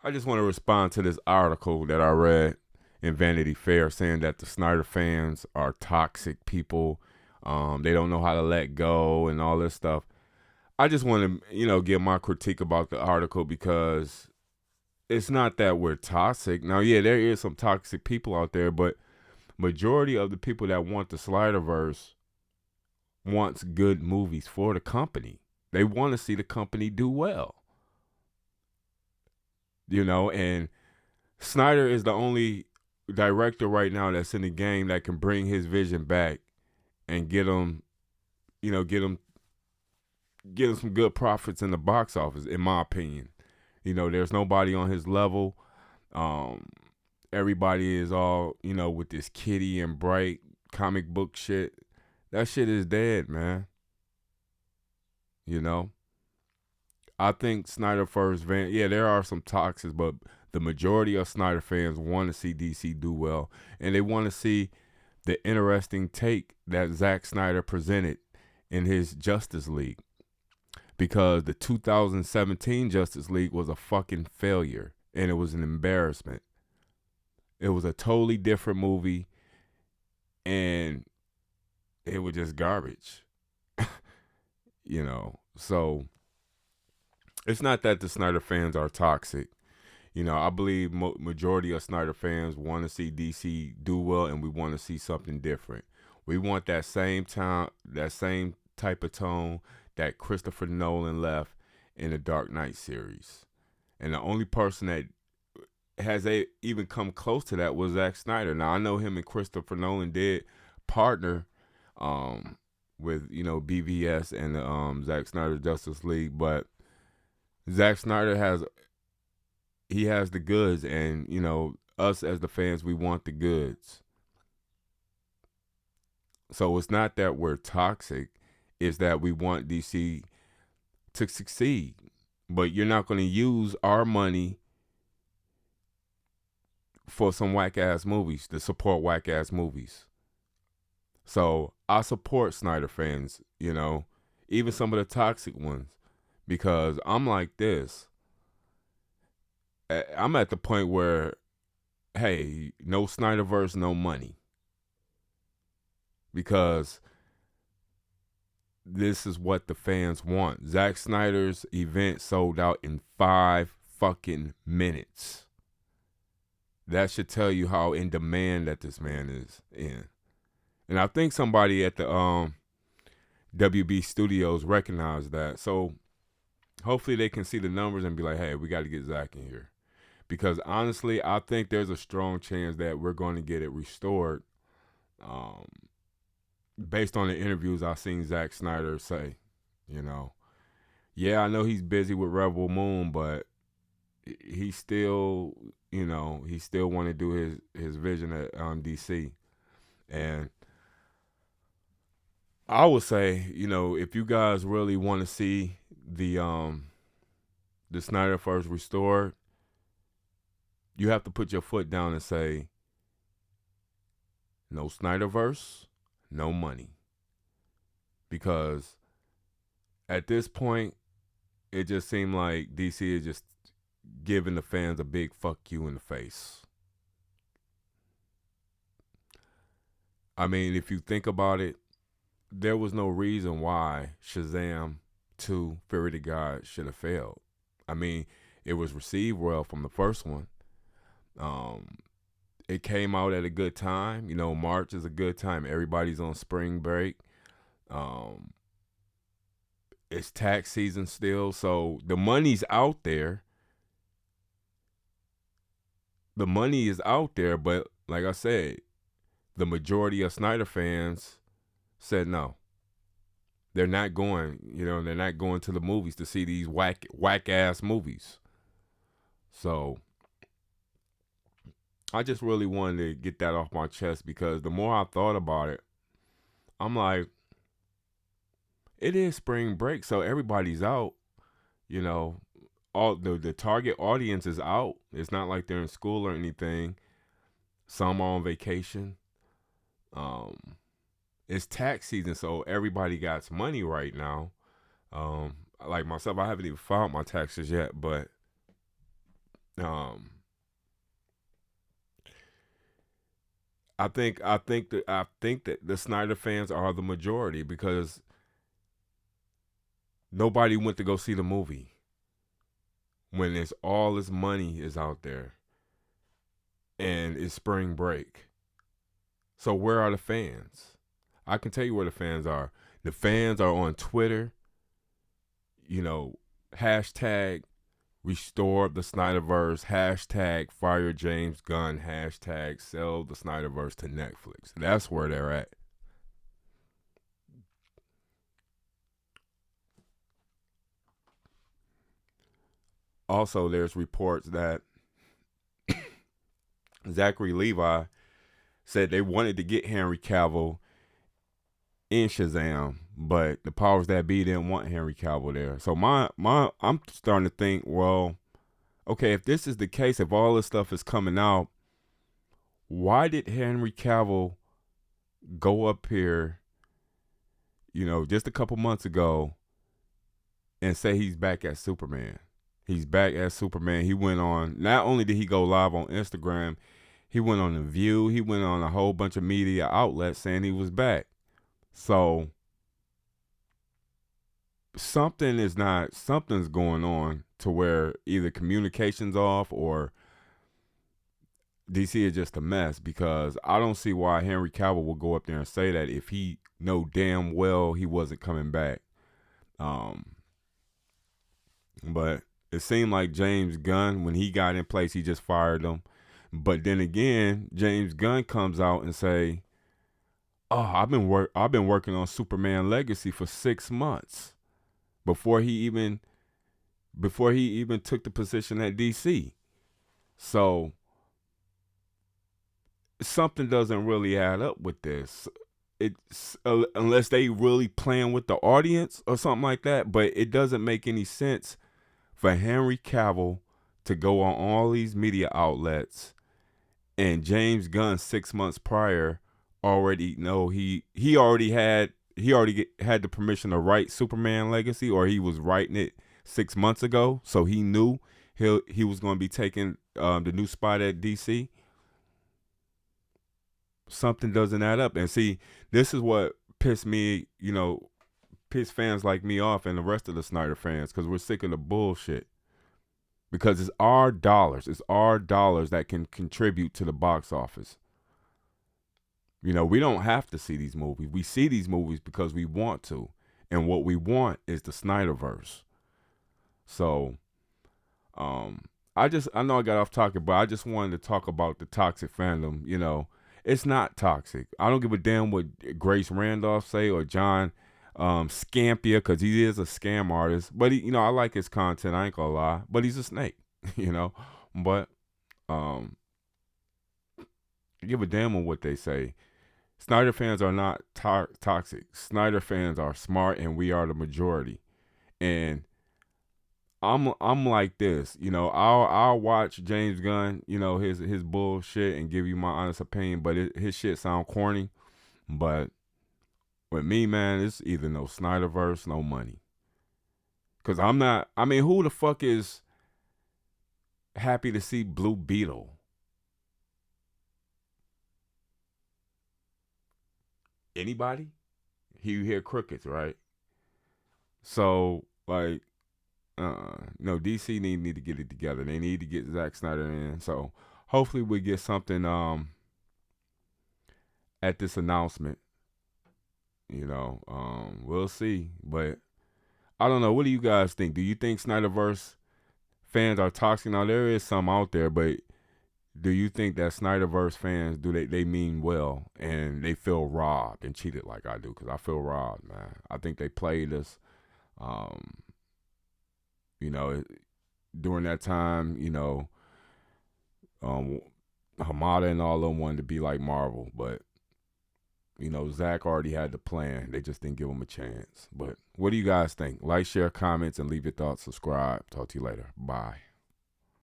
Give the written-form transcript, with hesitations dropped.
I just want to respond to this article that I read in Vanity Fair saying that the Snyder fans are toxic people. They don't know how to let go and all this stuff. I just want to, give my critique about the article because it's not that we're toxic. Now, yeah, there is some toxic people out there, but majority of the people that want the Sliderverse wants good movies for the company. They want to see the company do well. And Snyder is the only director right now that's in the game that can bring his vision back and get him, get him some good profits in the box office, in my opinion. There's nobody on his level. Um, Everybody is all, with this kitty and bright comic book shit. That shit is dead, man. I think Snyder first there are some toxics, but the majority of Snyder fans want to see DC do well, and they want to see the interesting take that Zack Snyder presented in his Justice League, because the 2017 Justice League was a fucking failure, and it was an embarrassment. It was a totally different movie, and it was just garbage. So it's not that the Snyder fans are toxic. I believe majority of Snyder fans want to see DC do well, and we want to see something different. We want that same type of tone that Christopher Nolan left in the Dark Knight series. And the only person that has even come close to that was Zack Snyder. Now, I know him and Christopher Nolan did partner with, BVS and the Zack Snyder Justice League, but Zack Snyder has the goods, and, us as the fans, we want the goods. So it's not that we're toxic, it's that we want DC to succeed. But you're not going to use our money for some whack-ass movies, to support whack-ass movies. So I support Snyder fans, even some of the toxic ones, because I'm like this. I'm at the point where, hey, no Snyderverse, no money. Because this is what the fans want. Zack Snyder's event sold out in 5 fucking minutes. That should tell you how in demand that this man is in. And I think somebody at the WB Studios recognized that. So hopefully they can see the numbers and be like, hey, we got to get Zack in here. Because honestly, I think there's a strong chance that we're going to get it restored. Based on the interviews I've seen Zack Snyder say, Yeah, I know he's busy with Rebel Moon, but he still, he still want to do his vision at DC. And I would say, if you guys really want to see the Snyderverse restored, you have to put your foot down and say, no Snyderverse, no money. Because at this point, it just seemed like DC is just giving the fans a big fuck you in the face. I mean, if you think about it, there was no reason why SHAZAM 2 Fury to God should have failed. I mean, it was received well from the first one. It came out at a good time. March is a good time. Everybody's on spring break. It's tax season still, so the money's out there. The money is out there, but like I said, the majority of Snyder fans said no. They're not going, they're not going to the movies to see these whack ass movies. So I just really wanted to get that off my chest, because the more I thought about it, I'm like, it is spring break, so everybody's out. All the target audience is out. It's not like they're in school or anything. Some are on vacation. It's tax season, so everybody got money right now. Like myself, I haven't even filed my taxes yet, but Um, I think that the Snyder fans are the majority because nobody went to go see the movie when it's all this money is out there and it's spring break. So where are the fans? I can tell you where the fans are. The fans are on Twitter, you know, hashtag restore the Snyderverse, hashtag fire James Gunn, hashtag sell the Snyderverse to Netflix. That's where they're at. Also, there's reports that Zachary Levi said they wanted to get Henry Cavill in Shazam, but the powers that be didn't want Henry Cavill there. So I'm starting to think, well, okay, if this is the case, if all this stuff is coming out, why did Henry Cavill go up here, just a couple months ago and say he's back as Superman? He's back as Superman. He went on, not only did he go live on Instagram, he went on The View, he went on a whole bunch of media outlets saying he was back. So something's going on to where either communication's off or DC is just a mess, because I don't see why Henry Cavill will go up there and say that if he know damn well he wasn't coming back. Um, but it seemed like James Gunn, when he got in place, he just fired him. But then again, James Gunn comes out and say, "Oh, I've been working on Superman Legacy for 6 months before he even took the position at DC." So something doesn't really add up with this. It's unless they really playing with the audience or something like that. But it doesn't make any sense for Henry Cavill to go on all these media outlets, and James Gunn 6 months prior already know he already had the permission to write Superman Legacy, or he was writing it 6 months ago, so he knew he was going to be taking the new spot at DC. Something doesn't add up. And see, this is what pissed fans like me off and the rest of the Snyder fans, because we're sick of the bullshit. Because it's our dollars. It's our dollars that can contribute to the box office. We don't have to see these movies. We see these movies because we want to. And what we want is the Snyderverse. So, I know I got off topic, but I just wanted to talk about the toxic fandom. It's not toxic. I don't give a damn what Grace Randolph say or John Scampia, because he is a scam artist. But I like his content. I ain't gonna lie. But he's a snake, But give a damn on what they say. Snyder fans are not toxic. Snyder fans are smart, and we are the majority. And I'm like this, I'll watch James Gunn, his bullshit, and give you my honest opinion. But his shit sound corny. But with me, man, it's either no Snyderverse, no money. Cause I'm not. I mean, who the fuck is happy to see Blue Beetle? Anybody? You hear crickets, right? So like, no, DC need to get it together. They need to get Zack Snyder in. So hopefully we get something at this announcement. We'll see. But I don't know. What do you guys think? Do you think Snyderverse fans are toxic? Now there is some out there, but do you think that Snyderverse fans they mean well and they feel robbed and cheated like I do? Because I feel robbed, man. I think they played us. Um, you know, during that time, um, Hamada and all of them wanted to be like Marvel, but Zach already had the plan. They just didn't give him a chance. But what do you guys think? Like, share, comments, and leave your thoughts. Subscribe. Talk to you later. Bye.